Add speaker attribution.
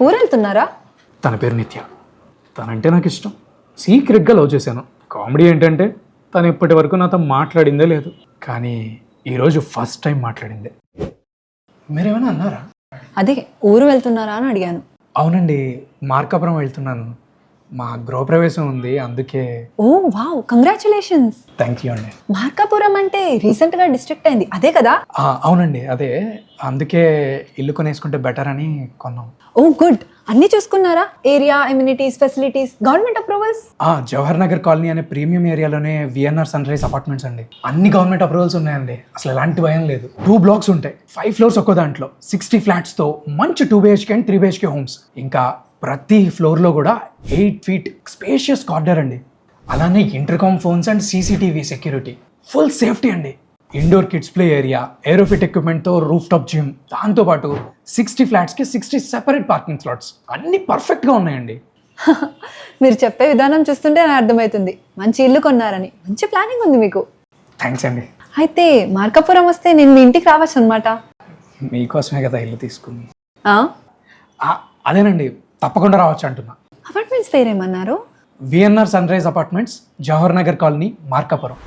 Speaker 1: ఊరు వెళ్తున్నారా?
Speaker 2: తన పేరు నిత్య. తనంటే నాకు ఇష్టం. సీక్రెట్గా లవ్ చేశాను. కామెడీ ఏంటంటే తను ఇప్పటి వరకు నాతో మాట్లాడిందే లేదు, కానీ ఈరోజు ఫస్ట్ టైం మాట్లాడిందే. మీరేమైనా అన్నారా?
Speaker 1: అదే ఊరు వెళ్తున్నారా అని అడిగాను.
Speaker 2: అవునండి, మార్కాపురం వెళ్తున్నాను. మా గృహప్రవేశం ఉంది, అందుకే.
Speaker 1: ఓ వావ్, కంగ్రాచులేషన్స్.
Speaker 2: థ్యాంక్ యూ అండి.
Speaker 1: మార్కాపురం అంటే రీసెంట్గా డిస్ట్రిక్ట్ అయింది అదే కదా?
Speaker 2: అవునండి అదే, అందుకే ఇల్లు కొనేసుకుంటే బెటర్ అని కొన్నాం.
Speaker 1: Oh good. అన్నీ చూసుకున్నారా? Area, amenities, facilities, government approvals?
Speaker 2: Jawahar Nagar colony అనే ప్రీమియం ఏరియాలోనే విఎన్ఆర్ సన్ రైజ్ అపార్ట్మెంట్స్ అండి. అన్ని గవర్నమెంట్ అప్రూవల్స్ ఉన్నాయండి. అసలు ఎలాంటి భయం లేదు. 2 blocks ఉంటాయి, 5 floors ఒక్కో దాంట్లో, 60 flats తో మంచి 2 BHK అండ్ 3 BHK హోమ్స్. ఇంకా ప్రతి ఫ్లోర్లో కూడా 8 feet స్పేషియస్ కార్నర్ అండి. అలానే intercom phones and CCTV security, full safety అండి. Indoor kids play area, aerofit ఎక్విప్మెంట్తో రూఫ్ టాప్ జిమ్, దాంతోపాటు 60 ఫ్లాట్స్కి 60 సెపరేట్ పార్కింగ్ స్లాట్స్, అన్నీ పర్ఫెక్ట్గా ఉన్నాయండి.
Speaker 1: మీరు చెప్పే విధానం చూస్తుంటే నాకు అర్థమవుతుంది మంచి ఇల్లు కొన్నారని. మంచి ప్లానింగ్ ఉంది మీకు.
Speaker 2: థ్యాంక్స్ అండి.
Speaker 1: అయితే మార్కాపురం వస్తే నేను మీ ఇంటికి రావచ్చు అనమాట.
Speaker 2: మీకోసమే కదా ఇల్లు తీసుకుంది. అదేనండి, తప్పకుండా రావచ్చు అంటున్నా.
Speaker 1: అపార్ట్మెంట్స్ పేరేమన్నారు?
Speaker 2: VNR sunrise apartments, Jawahar Nagar colony, Markapuram.